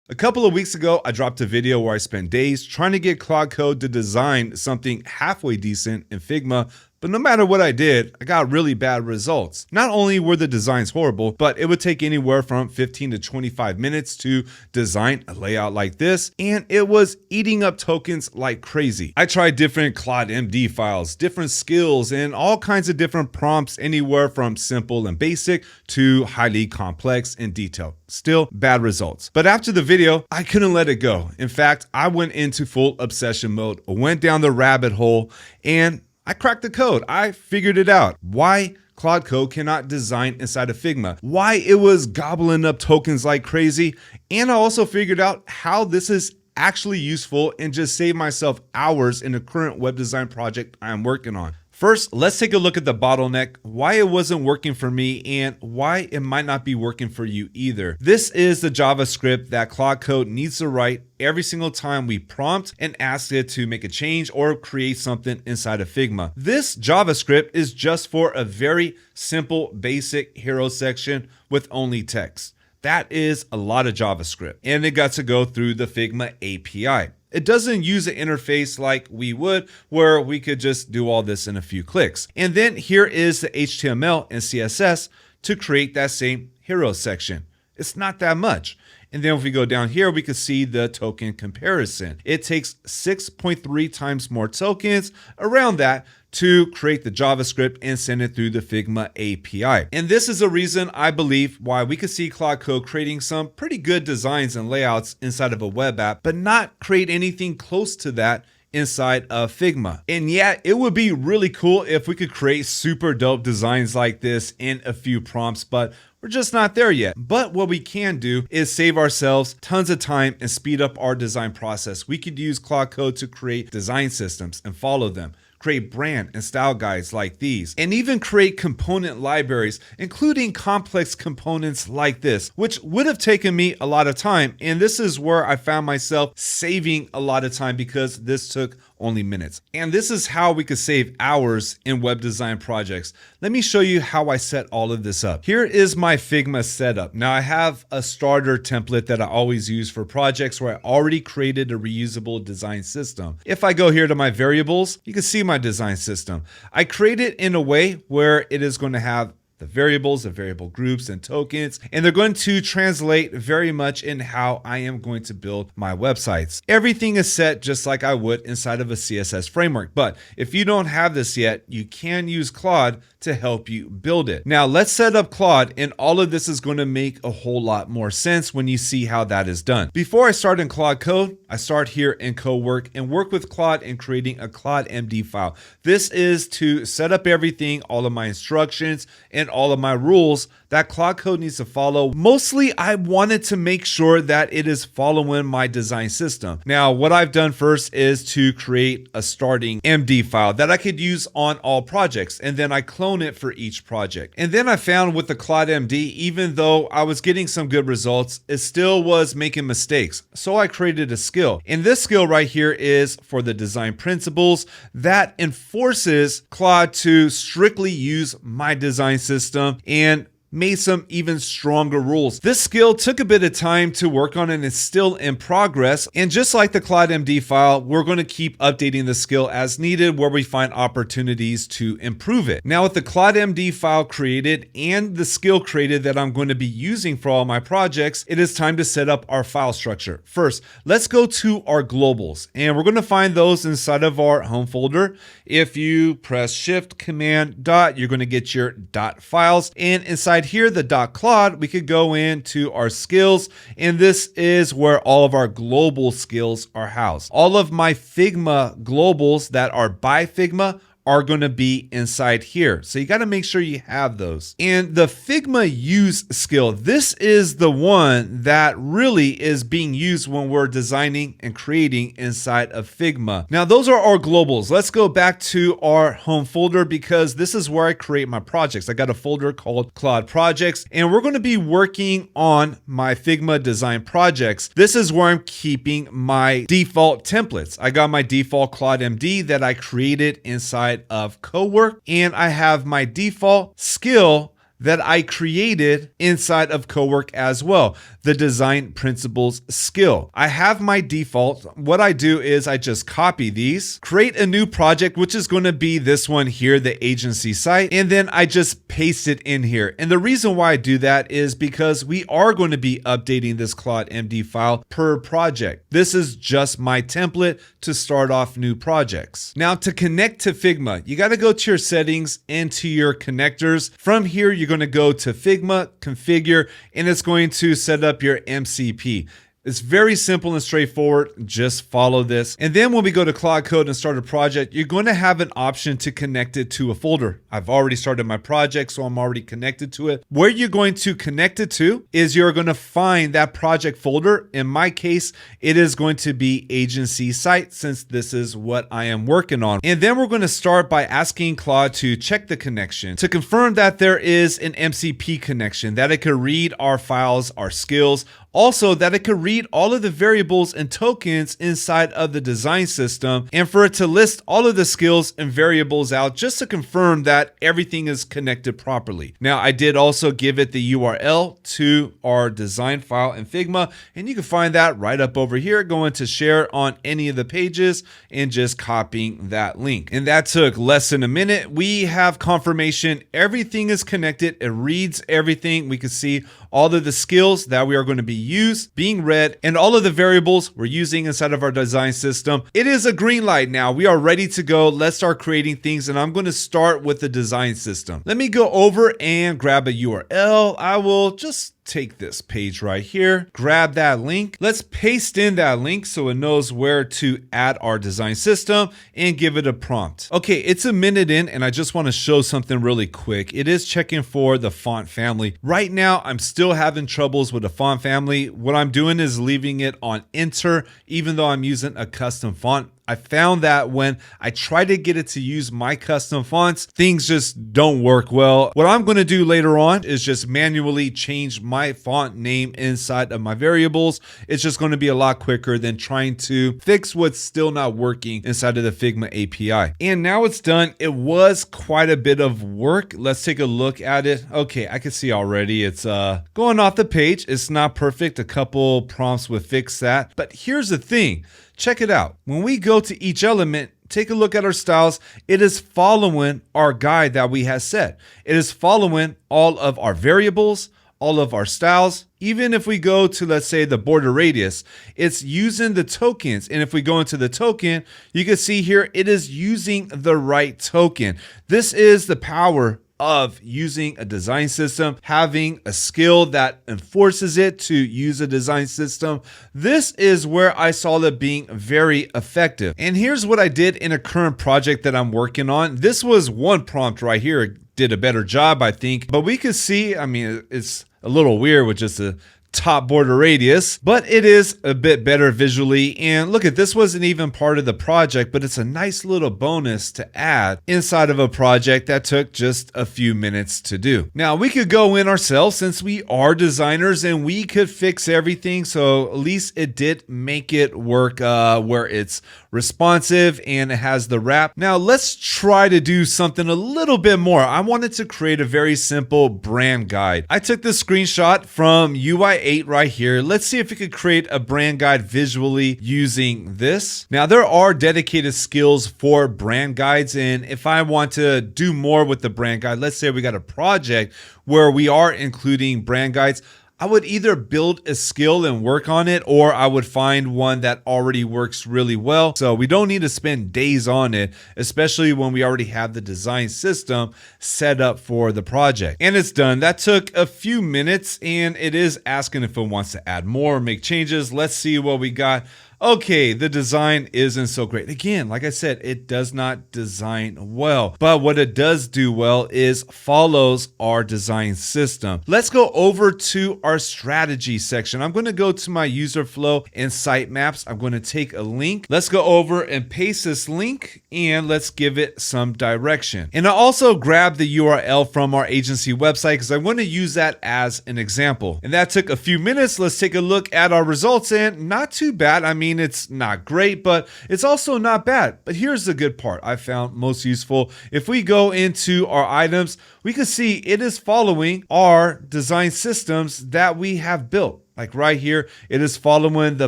A couple of weeks ago, I dropped a video where I spent days trying to get Claude Code to design something halfway decent in Figma, but no matter what I did, I got really bad results. Not only were the designs horrible, but it would take anywhere from 15 to 25 minutes to design a layout like this, and it was eating up tokens like crazy. I tried different CLAUDE.md files, different skills, and all kinds of different prompts, anywhere from simple and basic to highly complex and detailed. Still bad results. But after the video, I couldn't let it go. In fact, I went into full obsession mode, went down the rabbit hole, and I cracked the code. I figured it out. Why Claude Code cannot design inside of Figma, why it was gobbling up tokens like crazy, and I also figured out how this is actually useful and just saved myself hours in the current web design project I am working on. First, let's take a look at the bottleneck, why it wasn't working for me, and why it might not be working for you either. This is the JavaScript that Claude Code needs to write every single time we prompt and ask it to make a change or create something inside of Figma. This JavaScript is just for a very simple, basic hero section with only text. That is a lot of JavaScript, and it got to go through the Figma API. It doesn't use an interface like we would, where we could just do all this in a few clicks. And then here is the HTML and CSS to create that same hero section. It's not that much. And then if we go down here, we can see the token comparison. It takes 6.3 times more tokens around that to create the JavaScript and send it through the Figma API. And this is a reason I believe why we could see Claude Code creating some pretty good designs and layouts inside of a web app, but not create anything close to that inside of Figma. And yeah, it would be really cool if we could create super dope designs like this in a few prompts, but we're just not there yet. But what we can do is save ourselves tons of time and speed up our design process. We could use Claude Code to create design systems and follow them, create brand and style guides like these, and even create component libraries, including complex components like this, which would have taken me a lot of time. And this is where I found myself saving a lot of time because this took only minutes. And this is how we could save hours in web design projects. Let me show you how I set all of this up. Here is my Figma setup. Now I have a starter template that I always use for projects where I already created a reusable design system. If I go here to my variables, you can see my design system. I create it in a way where it is going to have the variables, the variable groups and tokens, and they're going to translate very much in how I am going to build my websites. Everything is set just like I would inside of a CSS framework. But if you don't have this yet, you can use Claude to help you build it. Now let's set up Claude, and all of this is going to make a whole lot more sense when you see how that is done. Before I start in Claude Code, I start here in Cowork and work with Claude in creating a CLAUDE.md file. This is to set up everything, all of my instructions and all of my rules that Claude Code needs to follow. Mostly, I wanted to make sure that it is following my design system. Now, what I've done first is to create a starting MD file that I could use on all projects, and then I clone it for each project. And then I found with the CLAUDE.md, even though I was getting some good results, it still was making mistakes. So I created a skill. And this skill right here is for the design principles that enforces Claude to strictly use my design system and made some even stronger rules. This skill took a bit of time to work on and it's still in progress. And just like the CLAUDE.md file, we're going to keep updating the skill as needed where we find opportunities to improve it. Now with the CLAUDE.md file created and the skill created that I'm going to be using for all my projects, it is time to set up our file structure. First, let's go to our globals, and we're going to find those inside of our home folder. If you press Shift Command dot, you're going to get your dot files, and inside here, the .claude, we could go into our skills, and this is where all of our global skills are housed. All of my Figma globals that are by Figma are going to be inside here. So you got to make sure you have those. And the Figma use skill, this is the one that really is being used when we're designing and creating inside of Figma. Now those are our globals. Let's go back to our home folder because this is where I create my projects. I got a folder called Claude Projects, and we're going to be working on my Figma design projects. This is where I'm keeping my default templates. I got my default CLAUDE.md that I created inside of Cowork, and I have my default skill that I created inside of Cowork as well. the design principles skill. I have my default. What I do is I just copy these, create a new project, which is going to be this one here, the agency site, and then I just paste it in here. And the reason why I do that is because we are going to be updating this CLAUDE.md file per project. This is just my template to start off new projects. Now, to connect to Figma, you got to go to your settings and to your connectors. From here, you're going to go to Figma, configure, and it's going to set up your MCP. It's very simple and straightforward. Just follow this. And then when we go to Claude Code and start a project, you're going to have an option to connect it to a folder. I've already started my project, so I'm already connected to it. Where you're going to connect it to is you're going to find that project folder. In my case, it is going to be agency site, since this is what I am working on. And then we're going to start by asking Claude to check the connection to confirm that there is an MCP connection, that it could read our files, our skills, also that it could read all of the variables and tokens inside of the design system, and for it to list all of the skills and variables out just to confirm that everything is connected properly. Now, I did also give it the URL to our design file in Figma, and you can find that right up over here, going to share on any of the pages and just copying that link. And that took less than a minute. We have confirmation everything is connected. It reads everything. We can see all of the skills that we are going to be used being read, and all of the variables we're using inside of our design system. It is a green light now. We are ready to go. Let's start creating things, and I'm going to start with the design system. Let me go over and grab a URL. I will just take this page right here, grab that link. Let's paste in that link so it knows where to add our design system, and give it a prompt. Okay, it's a minute in, and I just want to show something really quick. It is checking for the font family. Right now, I'm still having troubles with the font family. What I'm doing is leaving it on enter, even though I'm using a custom font. I found that when I try to get it to use my custom fonts, things just don't work well. What I'm going to do later on is just manually change my font name inside of my variables. It's just going to be a lot quicker than trying to fix what's still not working inside of the Figma API. And now it's done. It was quite a bit of work. Let's take a look at it. Okay, I can see already it's going off the page. It's not perfect. A couple prompts would fix that. But here's the thing. Check it out. When we go to each element, take a look at our styles. It is following our guide that we have set. It is following all of our variables, all of our styles. Even if we go to, let's say, the border radius, it's using the tokens. And if we go into the token, you can see here, it is using the right token. This is the power of using a design system, having a skill that enforces it to use a design system. This is where I saw it being very effective. And here's what I did in a current project that I'm working on. This was one prompt right here. It did a better job, I think. But we could see, I mean, it's a little weird with just a top border radius, but it is a bit better visually. And look at this, wasn't even part of the project, but it's a nice little bonus to add inside of a project that took just a few minutes to do. Now we could go in ourselves since we are designers, and we could fix everything. So at least it did make it work where it's responsive and it has the wrap. Now let's try to do something a little bit more. I wanted to create a very simple brand guide. I took this screenshot from UI8 right here. Let's see if we could create a brand guide visually using this. Now there are dedicated skills for brand guides, and if I want to do more with the brand guide, let's say we got a project where we are including brand guides, I would either build a skill and work on it, or I would find one that already works really well. So we don't need to spend days on it, especially when we already have the design system set up for the project. And it's done. That took a few minutes, and it is asking if it wants to add more, make changes. Let's see what we got. Okay, the design isn't so great. Again, like I said, it does not design well, but what it does do well is follows our design system. Let's go over to our strategy section. I'm going to go to my user flow and sitemaps. I'm going to take a link. Let's go over and paste this link, and let's give it some direction. And I also grabbed the URL from our agency website because I want to use that as an example. And that took a few minutes. Let's take a look at our results, and not too bad. I mean, it's not great, but it's also not bad. But here's the good part I found most useful. If we go into our items, we can see it is following our design systems that we have built. Like right here, it is following the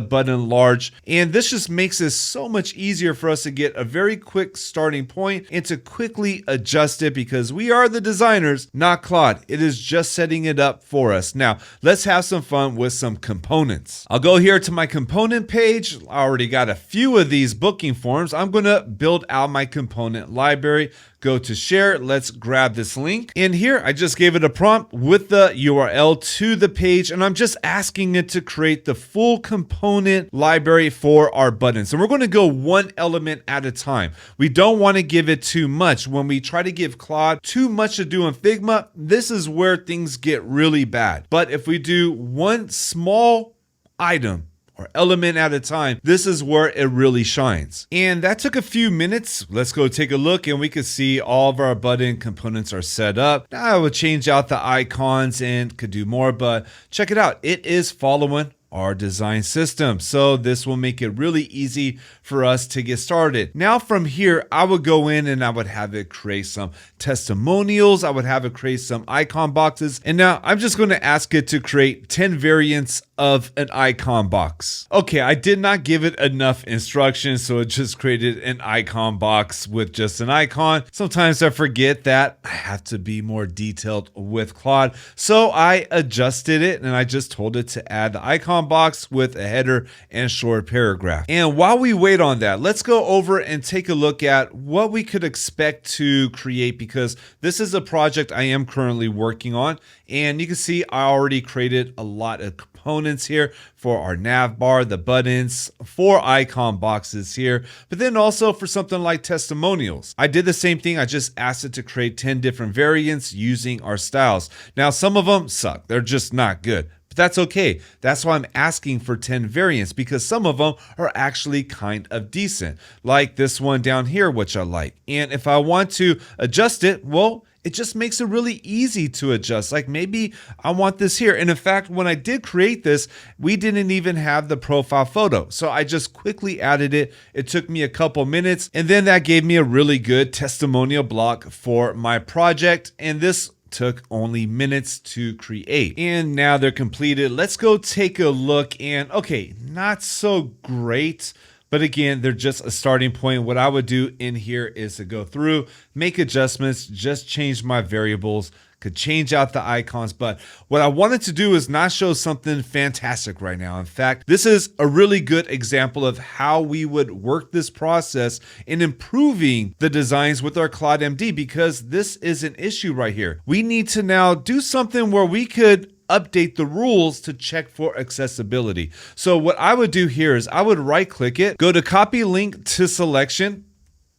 button large. And this just makes it so much easier for us to get a very quick starting point and to quickly adjust it because we are the designers, not Claude. It is just setting it up for us. Now, let's have some fun with some components. I'll go here to my component page. I already got a few of these booking forms. I'm going to build out my component library. Go to share. Let's grab this link. And here I just gave it a prompt with the URL to the page, and I'm just asking it to create the full component library for our buttons. And we're going to go one element at a time. We don't want to give it too much. When we try to give Claude too much to do in Figma, this is where things get really bad. But if we do one small item or element at a time, this is where it really shines. And that took a few minutes. Let's go take a look and we can see all of our button components are set up. Now I would change out the icons and could do more, but check it out. It is following our design system. So this will make it really easy for us to get started. Now from here, I would go in and I would have it create some testimonials. I would have it create some icon boxes. And now I'm just going to ask it to create 10 variants of an icon box. Okay, I did not give it enough instructions, so it just created an icon box with just an icon. Sometimes I forget that I have to be more detailed with Claude. So I adjusted it and I just told it to add the icon box with a header and short paragraph. And while we wait on that, let's go over and take a look at what we could expect to create, because this is a project I am currently working on. And you can see I already created a lot of components here for our nav bar, the buttons, 4 icon boxes here, but then also for something like testimonials. I did the same thing. I just asked it to create 10 different variants using our styles. Now, some of them suck. They're just not good. That's okay. That's why I'm asking for 10 variants, because some of them are actually kind of decent, like this one down here, which I like. And if I want to adjust it, well, it just makes it really easy to adjust. Like maybe I want this here. And in fact, when I did create this, we didn't even have the profile photo. So I just quickly added it. It took me a couple minutes, and then that gave me a really good testimonial block for my project. And this took only minutes to create. And now they're completed. Let's go take a look. And okay, not so great, but again, they're just a starting point. What I would do in here is to go through, make adjustments, just change my variables, could change out the icons. But what I wanted to do is not show something fantastic right now. In fact, this is a really good example of how we would work this process in improving the designs with our CLAUDE.md, because this is an issue right here. We need to now do something where we could update the rules to check for accessibility. So what I would do here is I would right click it, go to copy link to selection,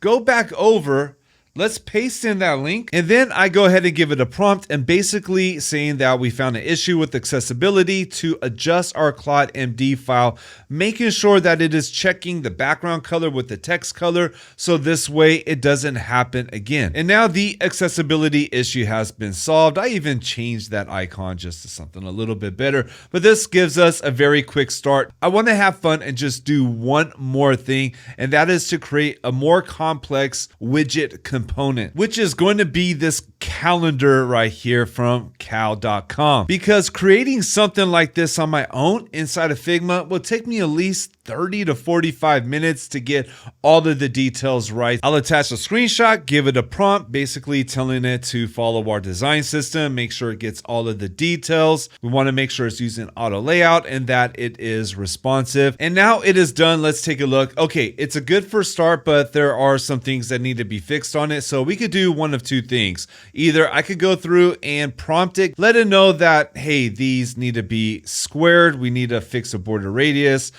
go back over, let's paste in that link, and then I go ahead and give it a prompt and basically saying that we found an issue with accessibility to adjust our CLAUDE.md file, making sure that it is checking the background color with the text color, so this way it doesn't happen again. And now the accessibility issue has been solved. I even changed that icon just to something a little bit better, but this gives us a very quick start. I want to have fun and just do one more thing, and that is to create a more complex widget component, which is going to be this calendar right here from CALDE.com. Because creating something like this on my own inside of Figma will take me at least 30 to 45 minutes to get all of the details right. I'll attach a screenshot, give it a prompt, basically telling it to follow our design system, make sure it gets all of the details. We want to make sure it's using auto layout and that it is responsive. And now it is done. Let's take a look. Okay, it's a good first start, but there are some things that need to be fixed on it. So we could do one of two things. Either I could go through and prompt it, let it know that, hey, these need to be squared. We need to fix a border radius.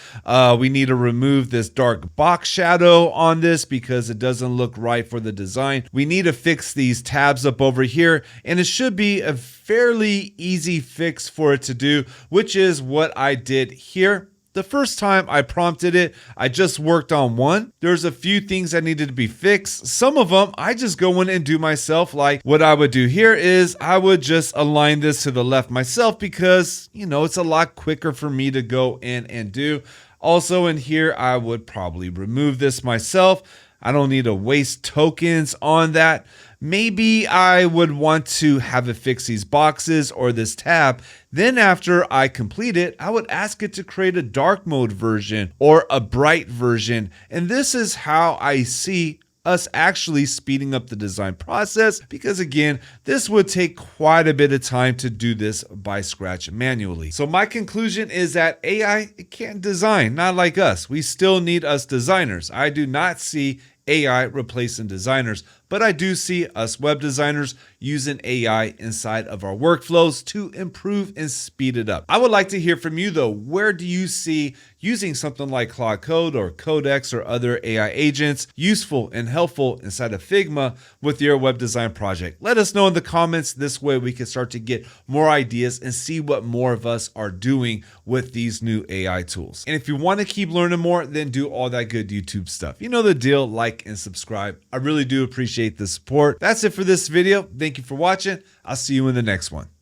We need to remove this dark box shadow on this because it doesn't look right for the design. We need to fix these tabs up over here, and it should be a fairly easy fix for it to do, which is what I did here. The first time I prompted it, I just worked on one. There's a few things that needed to be fixed. Some of them I just go in and do myself. Like what I would do here is I would just align this to the left myself because, you know, it's a lot quicker for me to go in and do. Also in here, I would probably remove this myself. I don't need to waste tokens on that. maybe I would want to have it fix these boxes or this tab. Then after I complete it, I would ask it to create a dark mode version or a bright version. And this is how I see us actually speeding up the design process, because again, this would take quite a bit of time to do this by scratch manually. So my conclusion is that AI, it can't design, not like us. We still need us designers. I do not see AI replacing designers, but I do see us web designers using AI inside of our workflows to improve and speed it up. I would like to hear from you though. Where do you see using something like Claude Code or Codex or other AI agents useful and helpful inside of Figma with your web design project? Let us know in the comments. This way we can start to get more ideas and see what more of us are doing with these new AI tools. And if you want to keep learning more, then do all that good YouTube stuff. You know the deal, like and subscribe. I really do appreciate the support. That's it for this video. Thank you for watching. I'll see you in the next one.